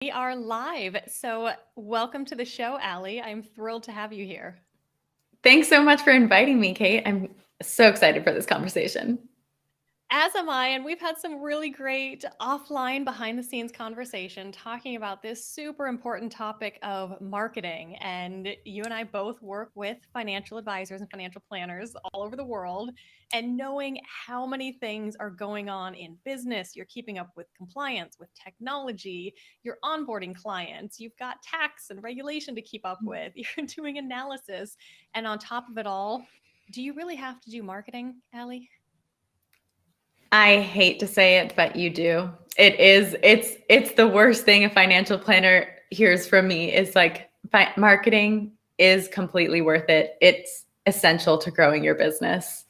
We are live. So, welcome to the show, Allie. I'm thrilled to have you here. Thanks so much for inviting me, Kate. I'm so excited for this conversation. As am I, and we've had some really great offline behind the scenes conversation talking about this super important topic of marketing. And you and I both work with financial advisors and financial planners all over the world. And knowing how many things are going on in business, you're keeping up with compliance, with technology, you're onboarding clients, you've got tax and regulation to keep up with, you're doing analysis. And on top of it all, do you really have to do marketing, Allie? I hate to say it, but you do. It's the worst thing a financial planner hears from me is like marketing is completely worth it. It's essential to growing your business.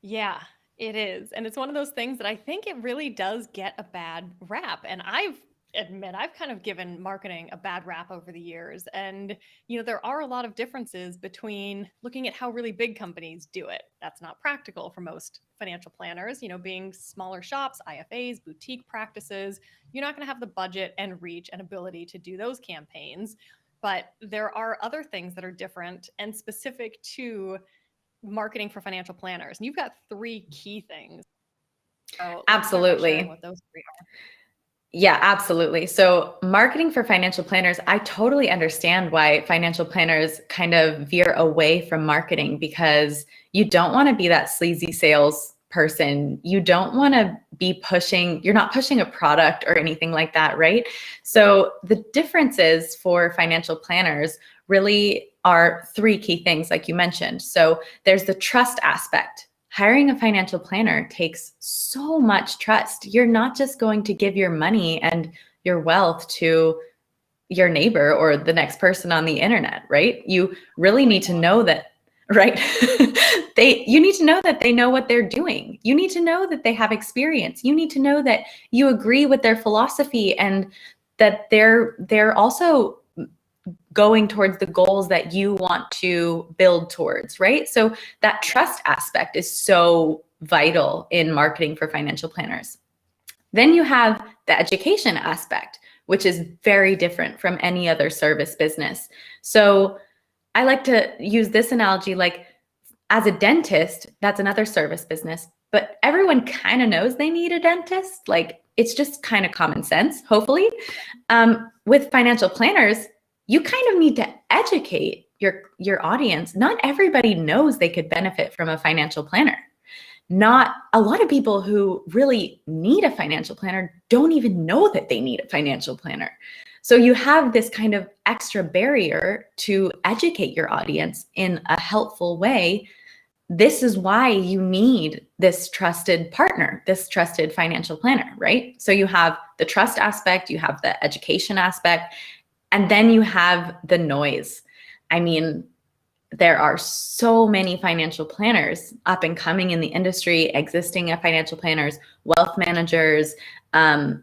Yeah, it is. And it's one of those things that I think it really does get a bad rap. And I've kind of given marketing a bad rap over the years. And, there are a lot of differences between looking at how really big companies do it. That's not practical for most financial planners, being smaller shops, IFAs, boutique practices. You're not going to have the budget and reach and ability to do those campaigns. But there are other things that are different and specific to marketing for financial planners. And you've got three key things. So let's start by sharing what Absolutely. those three are. Yeah, absolutely. So, marketing for financial planners, I totally understand why financial planners kind of veer away from marketing because you don't want to be that sleazy sales person. You don't want to be you're not pushing a product or anything like that, right? So, the differences for financial planners really are three key things, like you mentioned. So, there's the trust aspect. Hiring a financial planner takes so much trust. You're not just going to give your money and your wealth to your neighbor or the next person on the internet, right? You really need to know that, right? You need to know that they know what they're doing. You need to know that they have experience. You need to know that you agree with their philosophy and that they're also going towards the goals that you want to build towards, right? So that trust aspect is so vital in marketing for financial planners. Then you have the education aspect, which is very different from any other service business. So I like to use this analogy like as a dentist, that's another service business, but everyone kind of knows they need a dentist. Like it's just kind of common sense, hopefully. With financial planners, you kind of need to educate your audience. Not everybody knows they could benefit from a financial planner. Not a lot of people who really need a financial planner don't even know that they need a financial planner. So you have this kind of extra barrier to educate your audience in a helpful way. This is why you need this trusted partner, this trusted financial planner, right? So you have the trust aspect, you have the education aspect, and then you have the noise. I mean, there are so many financial planners up and coming in the industry, existing financial planners, wealth managers,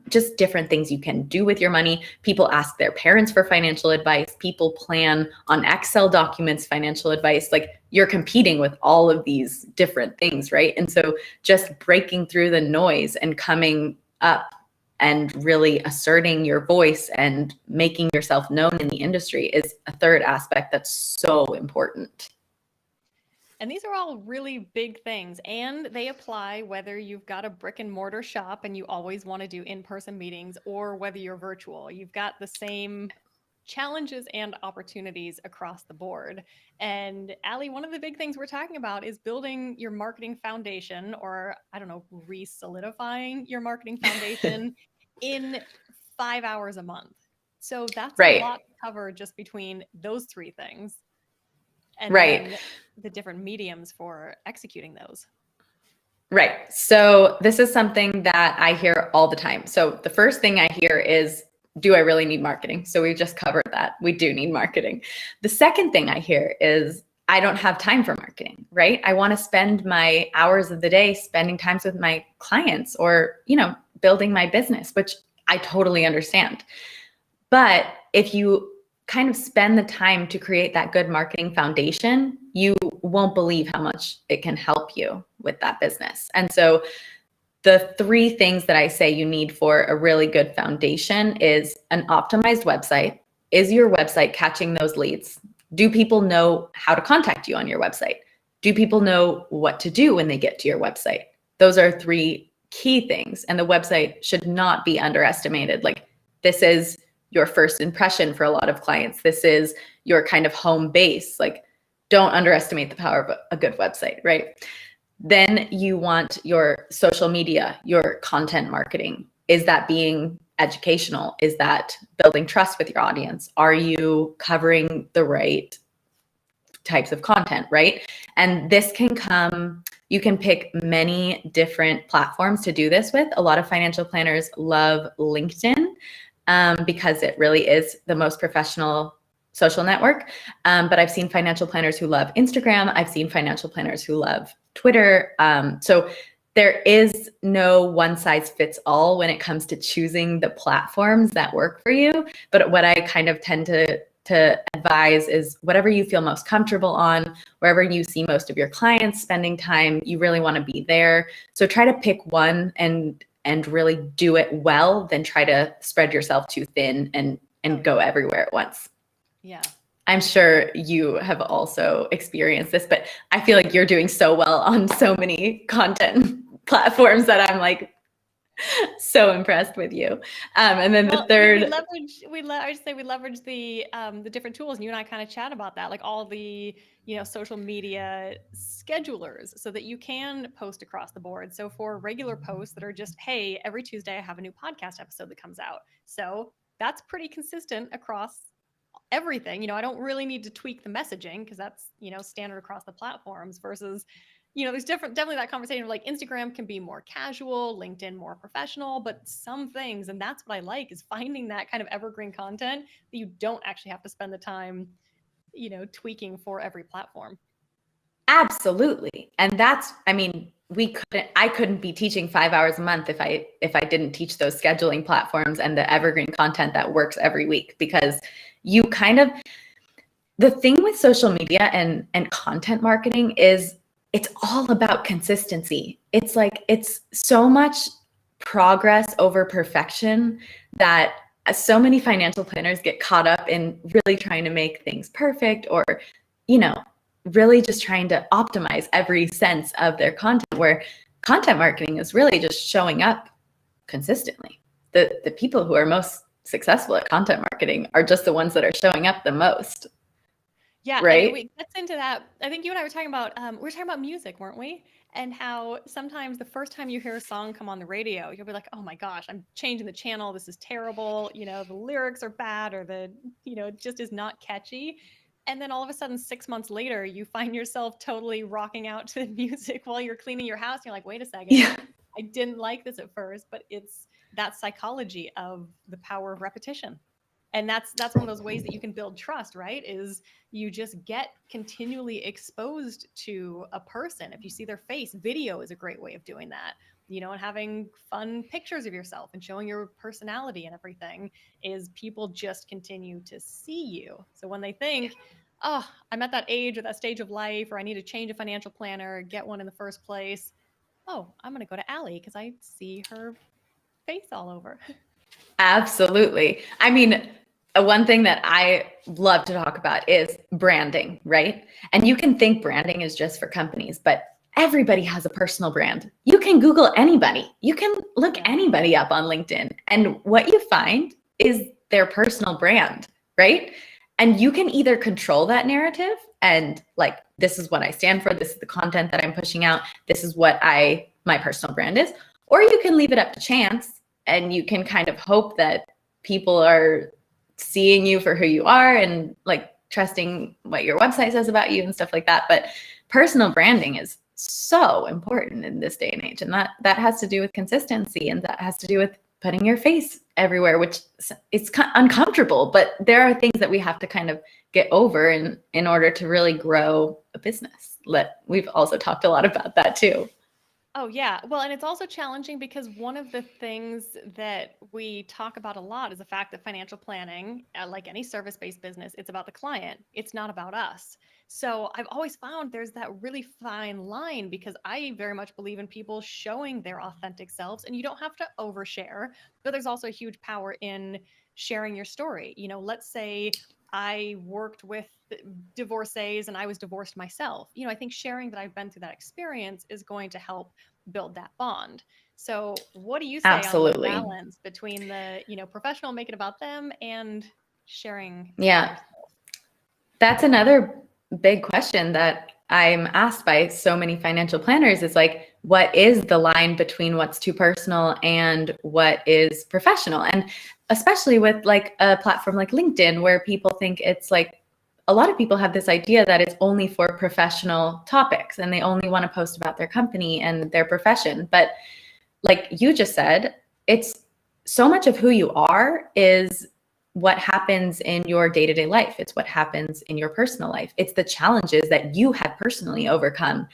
just different things you can do with your money. People ask their parents for financial advice. People plan on Excel documents financial advice. Like you're competing with all of these different things, right? And so just breaking through the noise and coming up and really asserting your voice and making yourself known in the industry is a third aspect that's so important. And these are all really big things. And they apply whether you've got a brick and mortar shop and you always want to do in person meetings or whether you're virtual. You've got the same challenges and opportunities across the board. And Allie, one of the big things we're talking about is building your marketing foundation, or I don't know, re-solidifying your marketing foundation in 5 hours a month. So that's a Right. lot to cover just between those three things. And Right. then the different mediums for executing those. Right. So this is something that I hear all the time. So the first thing I hear is, do I really need marketing? So we just covered that. We do need marketing. The second thing I hear is, I don't have time for marketing, right? I want to spend my hours of the day spending times with my clients or, building my business, which I totally understand. But if you kind of spend the time to create that good marketing foundation, you won't believe how much it can help you with that business. And so the three things that I say you need for a really good foundation is an optimized website. Is your website catching those leads? Do people know how to contact you on your website? Do people know what to do when they get to your website? Those are three key things. And the website should not be underestimated. Like, this is your first impression for a lot of clients. This is your kind of home base. Like, don't underestimate the power of a good website, right? Then you want your social media, your content marketing. Is that being educational? Is that building trust with your audience? Are you covering the right types of content, right? And this can come, you can pick many different platforms to do this with. A lot of financial planners love LinkedIn because it really is the most professional social network. But I've seen financial planners who love Instagram. I've seen financial planners who love Twitter. So there is no one size fits all when it comes to choosing the platforms that work for you. But what I kind of tend to advise is whatever you feel most comfortable on, wherever you see most of your clients spending time, you really want to be there. So try to pick one and really do it well, then try to spread yourself too thin and go everywhere at once. Yeah. I'm sure you have also experienced this, but I feel like you're doing so well on so many content platforms that I'm like so impressed with you. And then the third, we leverage the different tools, and you and I kind of chat about that, like all the, social media schedulers, so that you can post across the board. So for regular posts that are just, hey, every Tuesday I have a new podcast episode that comes out. So that's pretty consistent across everything. I don't really need to tweak the messaging because that's, standard across the platforms versus, there's definitely that conversation of like Instagram can be more casual, LinkedIn more professional, but some things, and that's what I like, is finding that kind of evergreen content that you don't actually have to spend the time, tweaking for every platform. Absolutely. And that's, I mean, I couldn't be teaching 5 hours a month if I didn't teach those scheduling platforms and the evergreen content that works every week, because you kind of, the thing with social media and content marketing is it's all about consistency. It's like, it's so much progress over perfection that so many financial planners get caught up in really trying to make things perfect, or, really just trying to optimize every sense of their content, where content marketing is really just showing up consistently. The people who are most successful at content marketing are just the ones that are showing up the most. Yeah, right. And it gets into that. I think you and I were talking about music, weren't we? And how sometimes the first time you hear a song come on the radio, you'll be like, oh my gosh, I'm changing the channel. This is terrible. The lyrics are bad, or it just is not catchy. And then all of a sudden, 6 months later, you find yourself totally rocking out to the music while you're cleaning your house. You're like, wait a second. Yeah. I didn't like this at first, but it's that psychology of the power of repetition. And that's one of those ways that you can build trust, right? Is you just get continually exposed to a person. If you see their face, video is a great way of doing that. And having fun pictures of yourself and showing your personality and everything, is people just continue to see you. So when they think, oh, I'm at that age or that stage of life, or I need to change a financial planner, get one in the first place, oh, I'm going to go to Allie because I see her face all over. Absolutely. I mean, one thing that I love to talk about is branding, right? And you can think branding is just for companies, but everybody has a personal brand. You can Google anybody. You can look anybody up on LinkedIn, and what you find is their personal brand, right? And you can either control that narrative and like, this is what I stand for, this is the content that I'm pushing out, this is what my personal brand is, or you can leave it up to chance, and you can kind of hope that people are seeing you for who you are and like trusting what your website says about you and stuff like that. But personal branding is so important in this day and age. And that has to do with consistency, and that has to do with putting your face everywhere, which it's uncomfortable, but there are things that we have to kind of get over in order to really grow a business. We've also talked a lot about that too. Oh, yeah. Well, and it's also challenging because one of the things that we talk about a lot is the fact that financial planning, like any service-based business, it's about the client. It's not about us. So I've always found there's that really fine line because I very much believe in people showing their authentic selves, and you don't have to overshare, but there's also a huge power in sharing your story. Let's say I worked with divorcees and I was divorced myself. I think sharing that I've been through that experience is going to help build that bond. So, what do you say on the Absolutely. balance between the, professional make it about them and sharing Yeah. yourself? That's another big question that I'm asked by so many financial planners is like, what is the line between what's too personal and what is professional? And especially with like a platform like LinkedIn, where people think it's like, a lot of people have this idea that it's only for professional topics and they only want to post about their company and their profession. But like you just said, it's so much of who you are is what happens in your day-to-day life. It's what happens in your personal life. It's the challenges that you have personally overcome.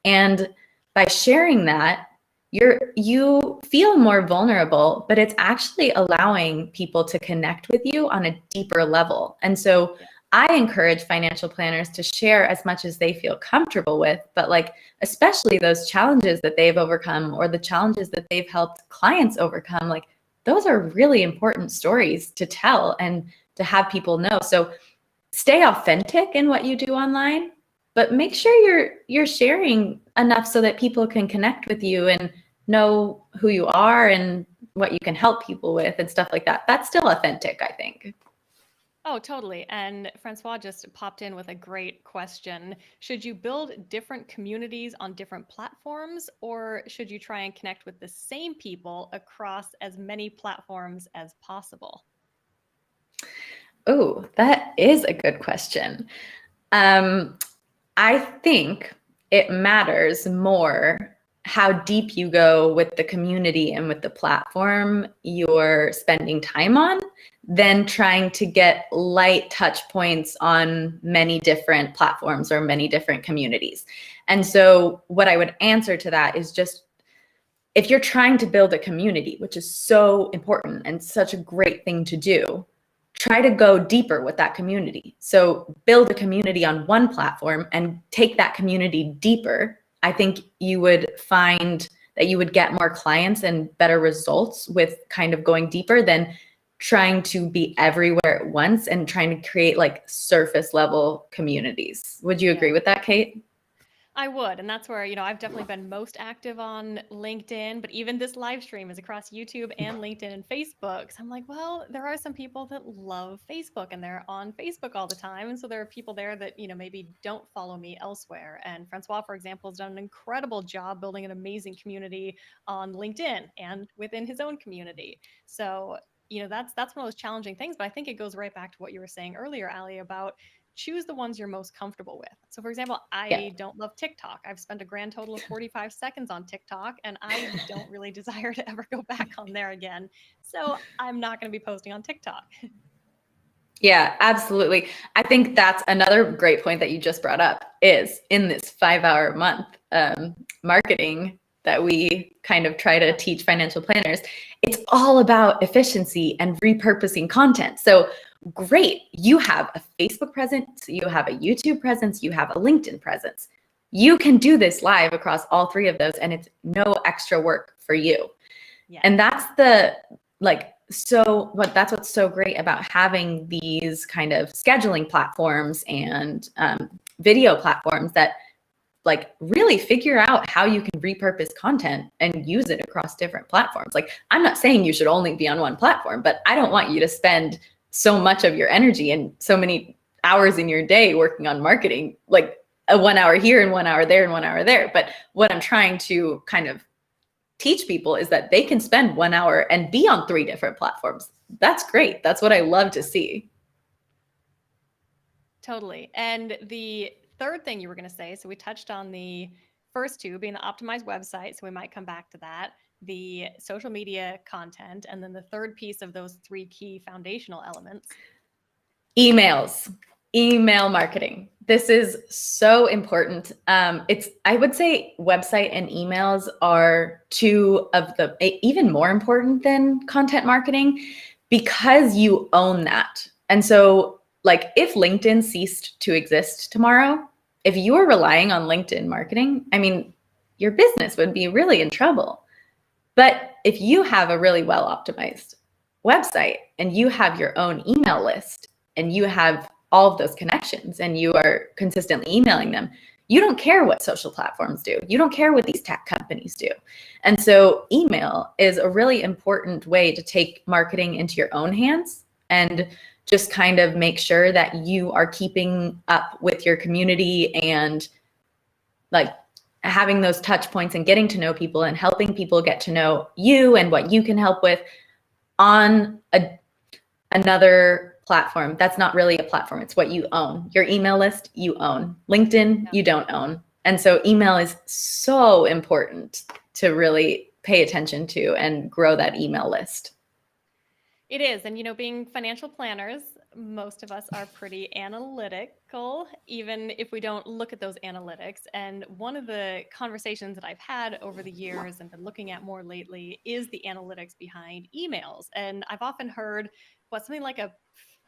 And by sharing that, you feel more vulnerable, but it's actually allowing people to connect with you on a deeper level. And so Yeah. I encourage financial planners to share as much as they feel comfortable with, but like especially those challenges that they've overcome or the challenges that they've helped clients overcome, like those are really important stories to tell and to have people know. So stay authentic in what you do online, but make sure you're sharing enough so that people can connect with you and know who you are and what you can help people with and stuff like that. That's still authentic, I think. Oh, totally. And Francois just popped in with a great question. Should you build different communities on different platforms, or should you try and connect with the same people across as many platforms as possible? Oh, that is a good question. Um, I think it matters more how deep you go with the community and with the platform you're spending time on than trying to get light touch points on many different platforms or many different communities. And so what I would answer to that is just if you're trying to build a community, which is so important and such a great thing to do, try to go deeper with that community. So build a community on one platform and take that community deeper. I think you would find that you would get more clients and better results with kind of going deeper than trying to be everywhere at once and trying to create like surface level communities. Would you agree Yeah. with that, Kate? I would. And that's where, I've definitely been most active on LinkedIn, but even this live stream is across YouTube and LinkedIn and Facebook. So I'm like, well, there are some people that love Facebook and they're on Facebook all the time. And so there are people there that, maybe don't follow me elsewhere. And Francois, for example, has done an incredible job building an amazing community on LinkedIn and within his own community. So, that's one of those challenging things. But I think it goes right back to what you were saying earlier, Ali, about choose the ones you're most comfortable with. So, for example, Yeah. I don't love TikTok. I've spent a grand total of 45 seconds on TikTok, and I don't really desire to ever go back on there again. So, I'm not going to be posting on TikTok. Yeah, absolutely. I think that's another great point that you just brought up is in this 5 hour month marketing that we kind of try to teach financial planners, it's all about efficiency and repurposing content. So great, you have a Facebook presence, you have a YouTube presence, you have a LinkedIn presence. You can do this live across all three of those and it's no extra work for you. Yes. And that's the like so what that's what's so great about having these kind of scheduling platforms and video platforms that like really figure out how you can repurpose content and use it across different platforms. Like I'm not saying you should only be on one platform, but I don't want you to spend so much of your energy and so many hours in your day working on marketing, like a 1 hour here and 1 hour there and 1 hour there. But what I'm trying to kind of teach people is that they can spend 1 hour and be on three different platforms. That's great. That's what I love to see. Totally. And the third thing you were going to say, so we touched on the first two being the optimized website. So we might come back to that, the social media content, and then the third piece of those three key foundational elements. Emails. Email marketing. This is so important. I would say website and emails are two of the even more important than content marketing because you own that. And so like if LinkedIn ceased to exist tomorrow, if you were relying on LinkedIn marketing, I mean, your business would be really in trouble. But if you have a really well optimized website and you have your own email list and you have all of those connections and you are consistently emailing them, you don't care what social platforms do. You don't care what these tech companies do. And so email is a really important way to take marketing into your own hands and just kind of make sure that you are keeping up with your community and like having those touch points and getting to know people and helping people get to know you and what you can help with on another platform. That's not really a platform. It's what you own. Your email list, you own. LinkedIn, you don't own. And so email is so important to really pay attention to and grow that email list. It is. And, being financial planners, most of us are pretty analytical, even if we don't look at those analytics. And one of the conversations that I've had over the years and been looking at more lately is the analytics behind emails. And I've often heard something like a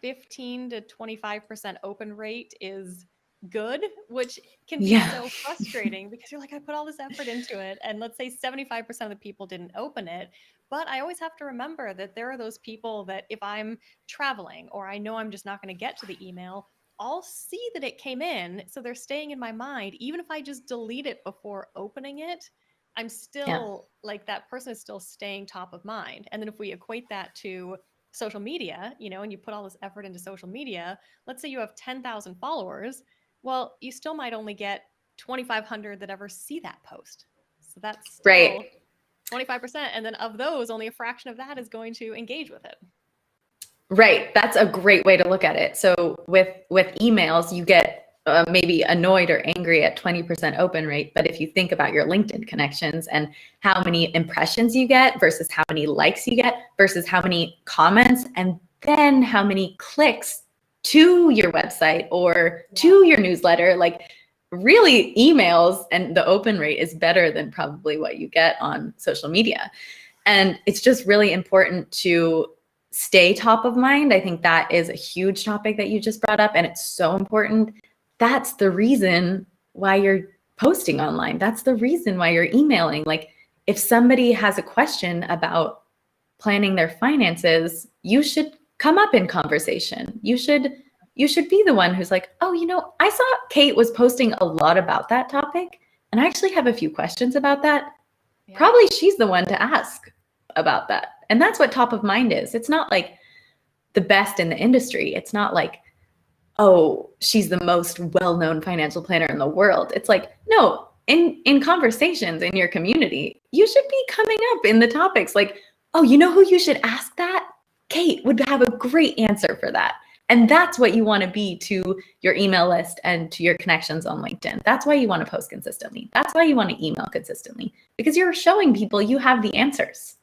15 to 25% open rate is good, which can be so frustrating because you're like, I put all this effort into it. And let's say 75% of the people didn't open it. But I always have to remember that there are those people that if I'm traveling or I know I'm just not going to get to the email, I'll see that it came in. So they're staying in my mind. Even if I just delete it before opening it, I'm still like that person is still staying top of mind. And then if we equate that to social media, and you put all this effort into social media, let's say you have 10,000 followers. Well, you still might only get 2,500 that ever see that post. So that's still 25%. And then of those, only a fraction of that is going to engage with it. Right. That's a great way to look at it. So with emails, you get maybe annoyed or angry at 20% open rate. But if you think about your LinkedIn connections and how many impressions you get versus how many likes you get versus how many comments and then how many clicks to your website or to your newsletter, like really emails and the open rate is better than probably what you get on social media. And it's just really important to stay top of mind. I think that is a huge topic that you just brought up, and it's so important. That's the reason why you're posting online. That's the reason why you're emailing. Like if somebody has a question about planning their finances, you should come up in conversation. You should be the one who's like, oh, I saw Kate was posting a lot about that topic, and I actually have a few questions about that. Yeah. Probably she's the one to ask about that. And that's what top of mind is. It's not like the best in the industry. It's not like, oh, she's the most well-known financial planner in the world. It's like, no, in conversations in your community, you should be coming up in the topics like, oh, you know who you should ask that? Kate would have a great answer for that. And that's what you want to be to your email list and to your connections on LinkedIn. That's why you want to post consistently. That's why you want to email consistently, because you're showing people you have the answers.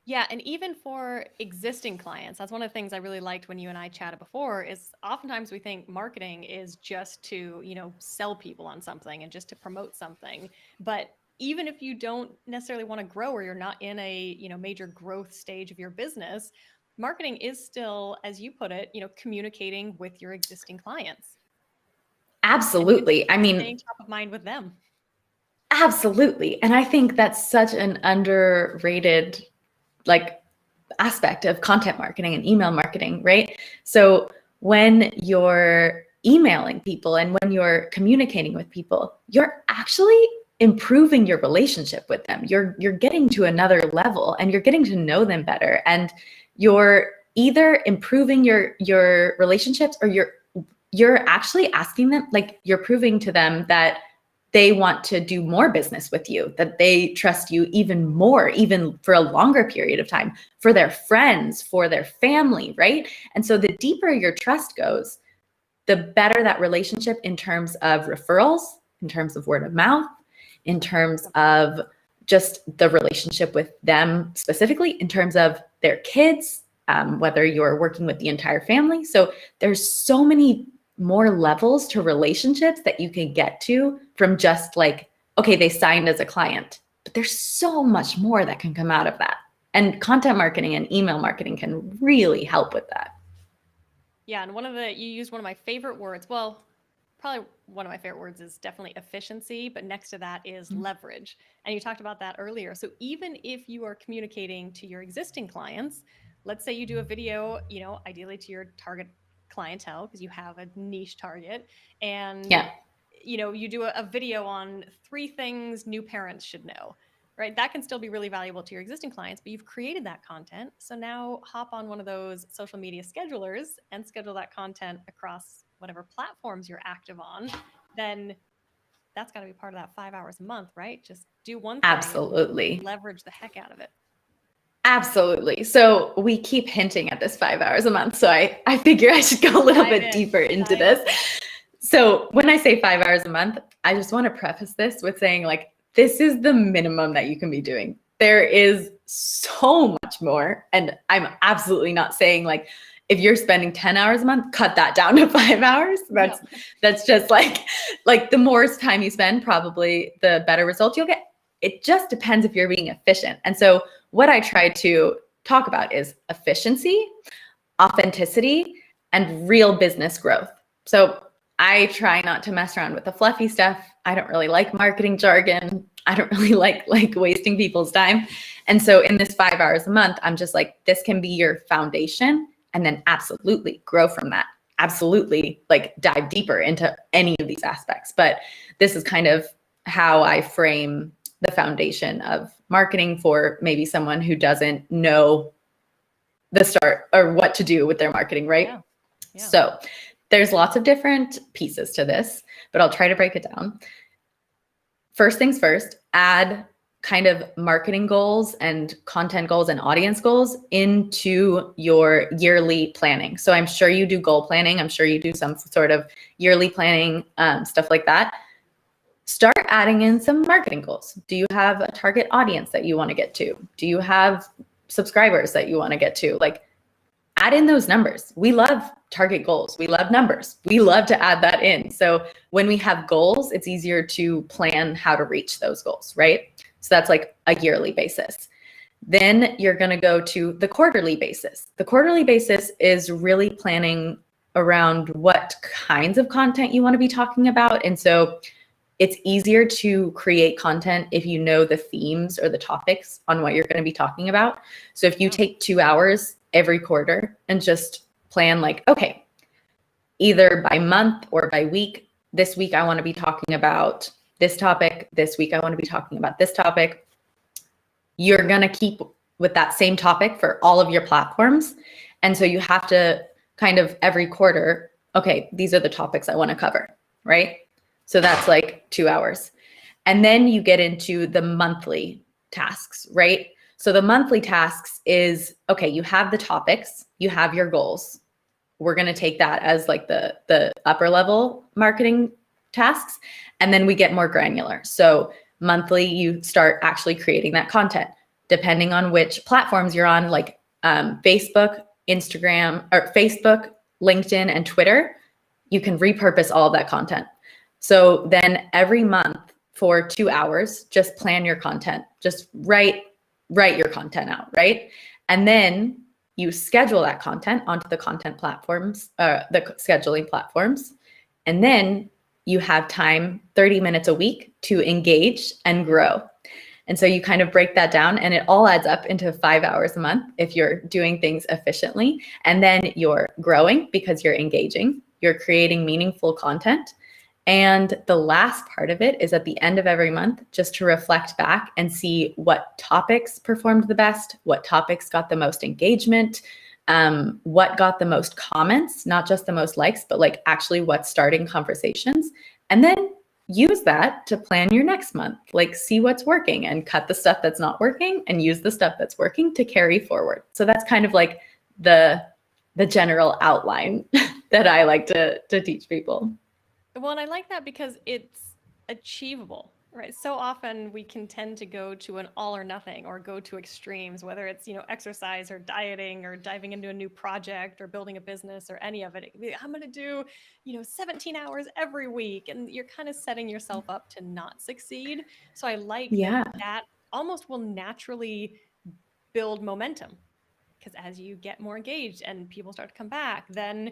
Yeah. And even for existing clients, that's one of the things I really liked when you and I chatted before is oftentimes we think marketing is just to, sell people on something and just to promote something. But even if you don't necessarily want to grow or you're not in a, major growth stage of your business, marketing is still, as you put it, communicating with your existing clients. Absolutely. I mean, staying top of mind with them. Absolutely. And I think that's such an underrated aspect of content marketing and email marketing, right? So when you're emailing people and when you're communicating with people, you're actually improving your relationship with them. You're getting to another level and you're getting to know them better. And you're either improving your relationships or you're actually asking them, like you're proving to them that they want to do more business with you, that they trust you even more, even for a longer period of time, for their friends, for their family, right? And so the deeper your trust goes, the better that relationship in terms of referrals, in terms of word of mouth, in terms of just the relationship with them specifically, in terms of their kids, whether you're working with the entire family. So there's so many more levels to relationships that you can get to from just like, okay, they signed as a client, but there's so much more that can come out of that. And content marketing and email marketing can really help with that. Yeah, and you used one of my favorite words. Well, probably one of my favorite words is definitely efficiency, but next to that is leverage. And you talked about that earlier. So even if you are communicating to your existing clients, let's say you do a video, ideally to your target clientele because you have a niche target, and Yeah, you do a video on 3 things new parents should know. Right? That can still be really valuable to your existing clients, but you've created that content. So now hop on one of those social media schedulers and schedule that content across whatever platforms you're active on. Then that's got to be part of that 5 hours a month, right? Just do one thing. absolutely. And leverage the heck out of it. Absolutely. So we keep hinting at this 5 hours a month. So I figure I should go a little bit deeper into this. So when I say 5 hours a month, I just want to preface this with saying like, this is the minimum that you can be doing. There is so much more. And I'm absolutely not saying like, if you're spending 10 hours a month, cut that down to 5 hours. That's just like the more time you spend, probably the better results you'll get. It just depends if you're being efficient. And so what I try to talk about is efficiency, authenticity, and real business growth. So I try not to mess around with the fluffy stuff. I don't really like marketing jargon. I don't really like wasting people's time. And so in this 5 hours a month, I'm just like, this can be your foundation, and then absolutely grow from that. Absolutely like dive deeper into any of these aspects. But this is kind of how I frame the foundation of marketing for maybe someone who doesn't know the start or what to do with their marketing, right? Yeah. So there's lots of different pieces to this, but I'll try to break it down. First things first, add kind of marketing goals and content goals and audience goals into your yearly planning. So I'm sure you do goal planning. I'm sure you do some sort of yearly planning, stuff like that. Start adding in some marketing goals. Do you have a target audience that you want to get to? Do you have subscribers that you want to get to? Like, add in those numbers. We love target goals. We love numbers. We love to add that in. So when we have goals, it's easier to plan how to reach those goals, right? So that's like a yearly basis. Then you're going to go to the quarterly basis. The quarterly basis is really planning around what kinds of content you want to be talking about. And so it's easier to create content if you know the themes or the topics on what you're going to be talking about. So if you take 2 hours every quarter and just plan like, okay, either by month or by week, this week I want to be talking about this topic. This week I want to be talking about this topic. You're going to keep with that same topic for all of your platforms. And so you have to kind of every quarter, okay, these are the topics I want to cover, right? So that's like 2 hours. And then you get into the monthly tasks, right? So the monthly tasks is, okay, you have the topics, you have your goals. We're going to take that as like the upper level marketing tasks. And then we get more granular. So monthly, you start actually creating that content depending on which platforms you're on, like Facebook, Instagram, or Facebook, LinkedIn, and Twitter. You can repurpose all of that content. So then every month for 2 hours, just plan your content, just write your content out, right? And then you schedule that content onto the content platforms, the scheduling platforms. And then you have time, 30 minutes a week to engage and grow. And so you kind of break that down and it all adds up into 5 hours a month if you're doing things efficiently. And then you're growing because you're engaging, you're creating meaningful content. And the last part of it is at the end of every month, just to reflect back and see what topics performed the best, what topics got the most engagement, what got the most comments, not just the most likes, but like actually what's starting conversations. And then use that to plan your next month, like see what's working and cut the stuff that's not working and use the stuff that's working to carry forward. So that's kind of like the general outline that I like to teach people. Well, and I like that because it's achievable. Right. So often we can tend to go to an all or nothing or go to extremes, whether it's, exercise or dieting or diving into a new project or building a business or any of it. It could be, I'm going to do, 17 hours every week. And you're kind of setting yourself up to not succeed. So I like that Yeah. that almost will naturally build momentum because as you get more engaged and people start to come back, then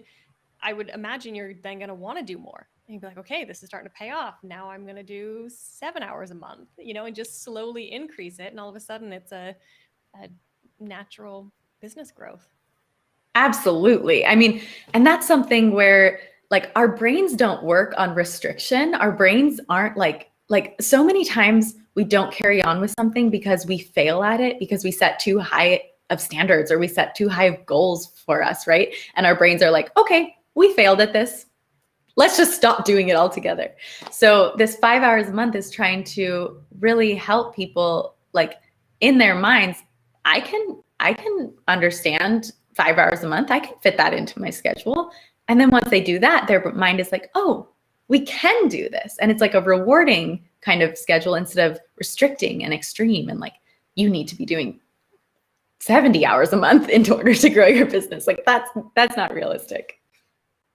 I would imagine you're then going to want to do more. And you'd be like, okay, this is starting to pay off. Now I'm going to do 7 hours a month, and just slowly increase it. And all of a sudden it's a natural business growth. Absolutely. I mean, and that's something where like our brains don't work on restriction. Our brains aren't like so many times we don't carry on with something because we fail at it because we set too high of standards or we set too high of goals for us, right? And our brains are like, okay, we failed at this. Let's just stop doing it altogether. So this 5 hours a month is trying to really help people like in their minds, I can understand 5 hours a month. I can fit that into my schedule. And then once they do that, their mind is like, oh, we can do this. And it's like a rewarding kind of schedule instead of restricting and extreme and like you need to be doing 70 hours a month in order to grow your business. Like that's not realistic.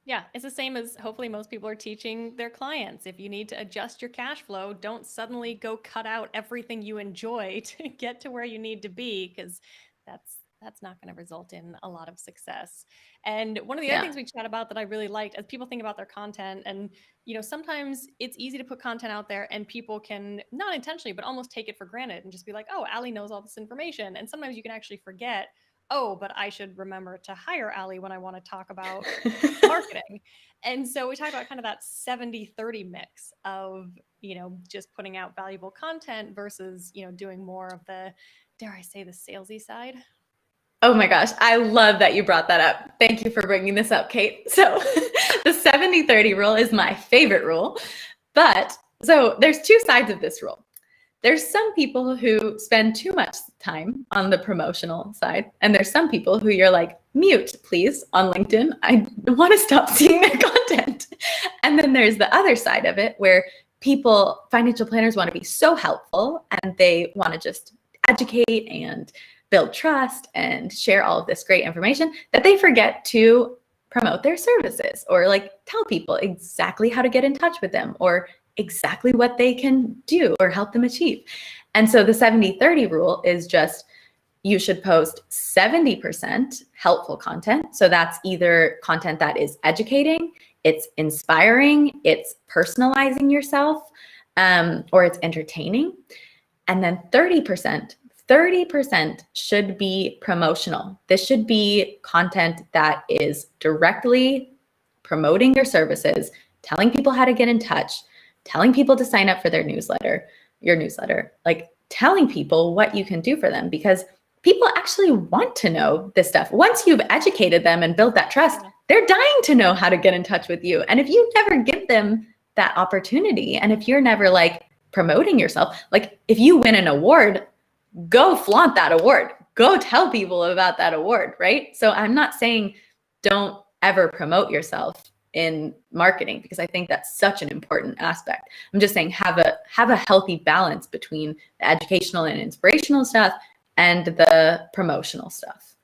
Yeah, it's the same as hopefully most people are teaching their clients. If you need to adjust your cash flow, don't suddenly go cut out everything you enjoy to get to where you need to be because that's not going to result in a lot of success. And one of the other Yeah. things we chat about that I really liked as people think about their content and sometimes it's easy to put content out there and people can not intentionally but almost take it for granted and just be like, "Oh, Allie knows all this information." And sometimes you can actually forget, "Oh, but I should remember to hire Allie when I want to talk about marketing." And so we talked about kind of that 70-30 mix of, just putting out valuable content versus, doing more of the, dare I say, the salesy side. Oh my gosh, I love that you brought that up. Thank you for bringing this up, Kate. So, the 70-30 rule is my favorite rule. But so there's two sides of this rule. There's some people who spend too much time on the promotional side, and there's some people who you're like, mute, please, on LinkedIn. I want to stop seeing their content. And then there's the other side of it where financial planners want to be so helpful and they want to just educate and build trust and share all of this great information that they forget to promote their services or like tell people exactly how to get in touch with them or exactly what they can do or help them achieve. And so the 70-30 rule is just you should post 70% helpful content. So that's either content that is educating, it's inspiring, it's personalizing yourself, or it's entertaining. And then 30% should be promotional. This should be content that is directly promoting your services, telling people how to get in touch, telling people to sign up for your newsletter, like telling people what you can do for them because people actually want to know this stuff. Once you've educated them and built that trust, they're dying to know how to get in touch with you. And if you never give them that opportunity, and if you're never like promoting yourself, like if you win an award, go flaunt that award. Go tell people about that award, right? So I'm not saying don't ever promote yourself in marketing because I think that's such an important aspect. I'm just saying have a healthy balance between the educational and inspirational stuff and the promotional stuff.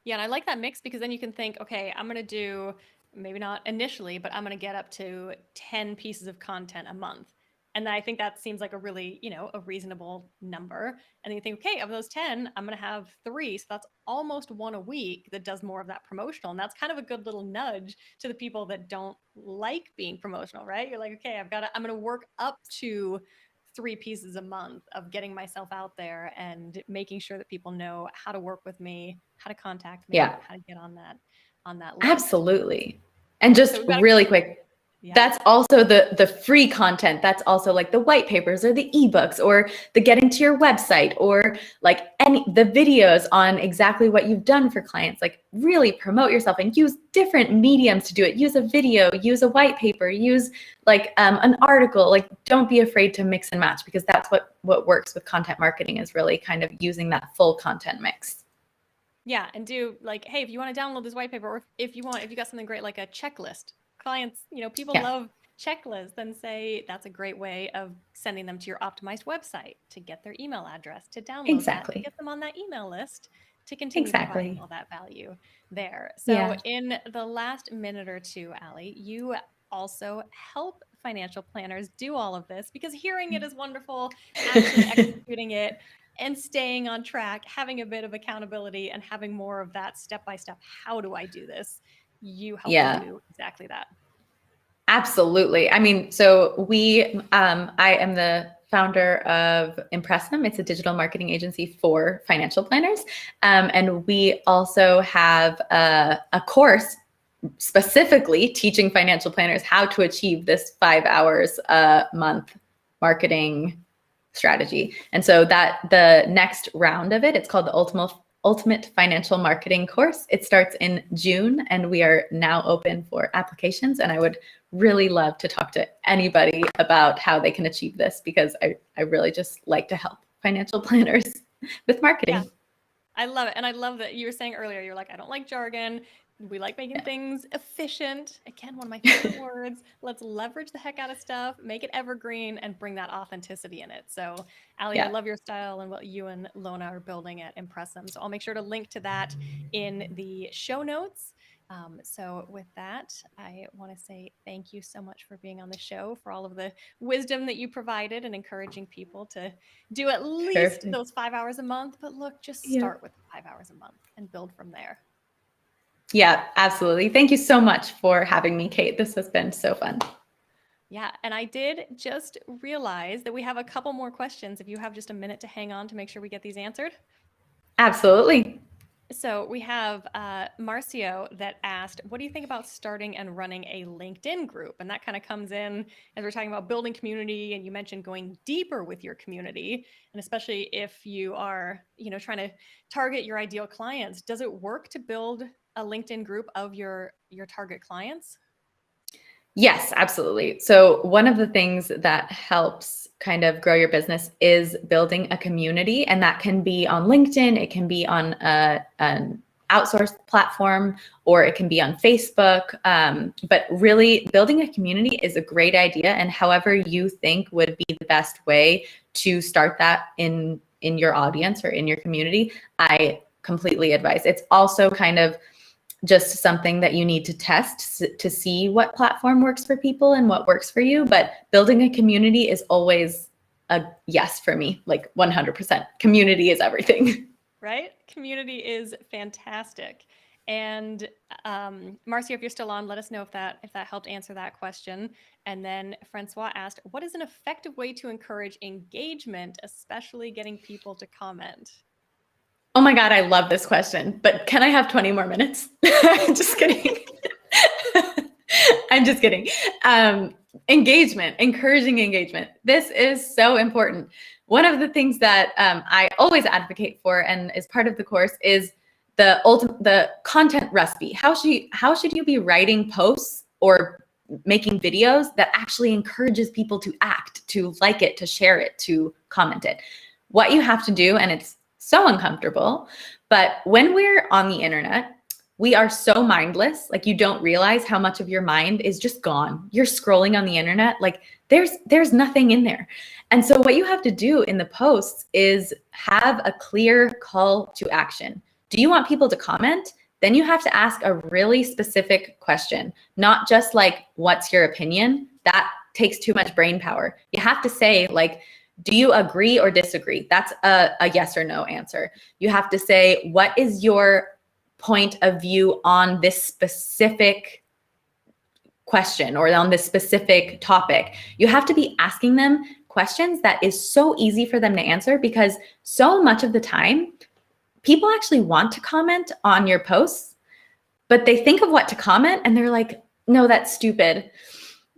Yeah, and I like that mix because then you can think, okay, I'm going to do maybe not initially, but I'm going to get up to 10 pieces of content a month. And I think that seems like a really, a reasonable number. And then you think, okay, of those 10, I'm going to have 3. So that's almost one a week that does more of that promotional. And that's kind of a good little nudge to the people that don't like being promotional, right? You're like, okay, I'm going to work up to 3 pieces a month of getting myself out there and making sure that people know how to work with me, how to contact me, Yeah, how to get on that list. absolutely. And just So we've got really quick, yeah. that's also the free content. That's also like the white papers or the ebooks or the getting to your website or like the videos on exactly what you've done for clients. Like really promote yourself and use different mediums to do it. Use a video, use a white paper, use like an article. Like don't be afraid to mix and match because that's what works with content marketing is really kind of using that full content mix. Yeah, and do like, hey, if you want to download this white paper, or if you got something great like a checklist, clients, people Yeah. love checklist, then say that's a great way of sending them to your optimized website to get their email address, to download that, to Exactly. get them on that email list, to continue providing Exactly. all that value there. So, Yeah. in the last minute or two, Allie, you also help financial planners do all of this, because hearing it is wonderful, actually executing it and staying on track, having a bit of accountability, and having more of that step by step, how do I do this? You help them Yeah. do exactly that. Absolutely. I mean, so I am the founder of Impressum. It's a digital marketing agency for financial planners. And we also have a course specifically teaching financial planners how to achieve this 5 hours a month marketing strategy. And so that the next round of it, it's called the Ultimate Financial Marketing course. It starts in June, and we are now open for applications. And I would really love to talk to anybody about how they can achieve this, because I really just like to help financial planners with marketing. Yeah. I love it. And I love that you were saying earlier, you're like, I don't like jargon. We like making things efficient. Again, one of my favorite words. Let's leverage the heck out of stuff, make it evergreen, and bring that authenticity in it. So, Allie, I Yeah, love your style and what you and Lona are building at Impressum. So, I'll make sure to link to that in the show notes. So, with that, I want to say thank you so much for being on the show, for all of the wisdom that you provided and encouraging people to do at least perfect. those 5 hours a month. But look, just Yeah. start with 5 hours a month and build from there. Yeah, absolutely. Thank you so much for having me, Kate. This has been so fun. Yeah. And I did just realize that we have a couple more questions. If you have just a minute to hang on to make sure we get these answered. Absolutely. So we have Marcio that asked, what do you think about starting and running a LinkedIn group? And that kind of comes in as we're talking about building community. And you mentioned going deeper with your community. And especially if you are, trying to target your ideal clients, does it work to build a LinkedIn group of your target clients? Yes, absolutely. So one of the things that helps kind of grow your business is building a community, and that can be on LinkedIn, it can be on an outsourced platform, or it can be on Facebook. But really, building a community is a great idea, and however you think would be the best way to start that in your audience or in your community, I completely advise. It's also kind of just something that you need to test to see what platform works for people and what works for you. But building a community is always a yes for me, like 100%. Community is everything. Right? Community is fantastic. And Marcia, if you're still on, let us know if that helped answer that question. And then Francois asked, what is an effective way to encourage engagement, especially getting people to comment? Oh my God, I love this question, but can I have 20 more minutes? Just kidding. I'm just kidding. Engagement, encouraging engagement. This is so important. One of the things that I always advocate for, and is part of the course, is the content recipe. How should you be writing posts or making videos that actually encourages people to act, to like it, to share it, to comment it? What you have to do, and it's so uncomfortable, but when we're on the internet, we are so mindless. Like, you don't realize how much of your mind is just gone. You're scrolling on the internet, like there's nothing in there. And so what you have to do in the posts is have a clear call to action. Do you want people to comment? Then you have to ask a really specific question, not just like, what's your opinion? That takes too much brain power. You have to say, like, do you agree or disagree? That's a yes or no answer. You have to say, what is your point of view on this specific question or on this specific topic? You have to be asking them questions that is so easy for them to answer, because so much of the time, people actually want to comment on your posts, but they think of what to comment and they're like, no, that's stupid.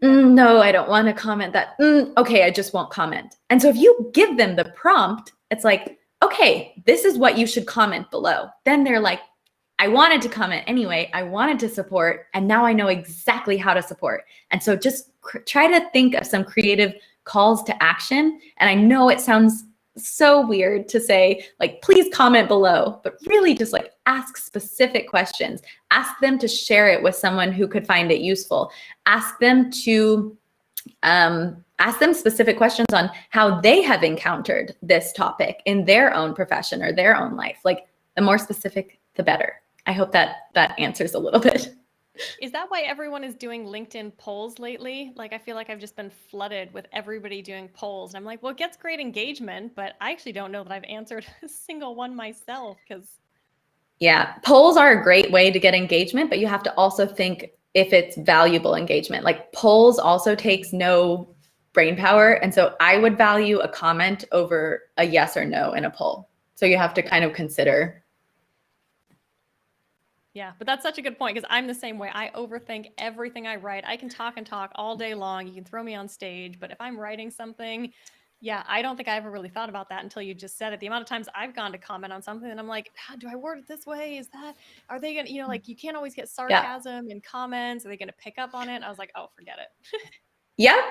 No, I don't want to comment that. Okay, I just won't comment. And so if you give them the prompt, it's like, okay, this is what you should comment below. Then they're like, I wanted to comment anyway. I wanted to support, and now I know exactly how to support. And so just try to think of some creative calls to action. And I know it sounds so weird to say, like, please comment below, but really just like ask specific questions. Ask them to share it with someone who could find it useful. Ask them to ask them specific questions on how they have encountered this topic in their own profession or their own life. Like the more specific, the better. I hope that answers a little bit. Is that why everyone is doing LinkedIn polls lately? Like, I feel like I've just been flooded with everybody doing polls. And I'm like, well, it gets great engagement, but I actually don't know that I've answered a single one myself because. Yeah, polls are a great way to get engagement, but you have to also think if it's valuable engagement. Like polls also takes no brain power. And so I would value a comment over a yes or no in a poll. So you have to kind of consider. Yeah, but that's such a good point because I'm the same way. I overthink everything I write. I can talk and talk all day long. You can throw me on stage, but if I'm writing something, yeah, I don't think I ever really thought about that until you just said it. The amount of times I've gone to comment on something and I'm like, do I word it this way? Are they going to, like, you can't always get sarcasm in comments. Are they going to pick up on it? And I was like, oh, forget it. Yeah,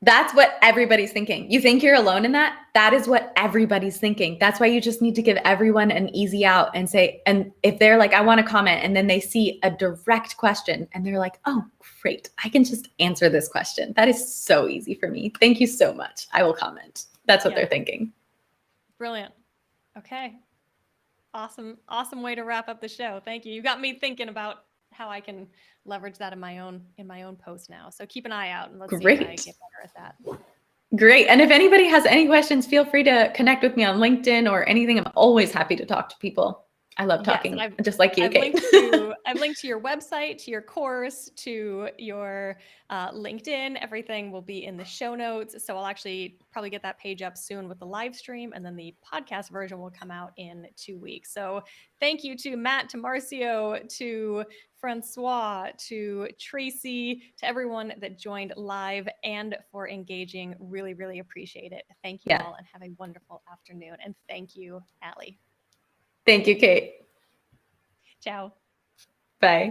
that's what everybody's thinking. You think you're alone in that? That is what everybody's thinking. That's why you just need to give everyone an easy out and say, and if they're like, I want to comment, and then they see a direct question and they're like, oh, great, I can just answer this question. That is so easy for me. Thank you so much. I will comment. That's what they're thinking. Brilliant. Okay. Awesome way to wrap up the show. Thank you. You got me thinking about how I can leverage that in my own post now. So keep an eye out and let's see if I get better at that. Great. And if anybody has any questions, feel free to connect with me on LinkedIn or anything. I'm always happy to talk to people. I love talking, just like you, Kate. I've linked to your website, to your course, to your LinkedIn. Everything will be in the show notes. So I'll actually probably get that page up soon with the live stream, and then the podcast version will come out in 2 weeks. So thank you to Matt, to Marcio, to Francois, to Tracy, to everyone that joined live and for engaging. Really, really appreciate it. Thank you all and have a wonderful afternoon. And thank you, Allie. Thank you, Kate. Ciao. Bye.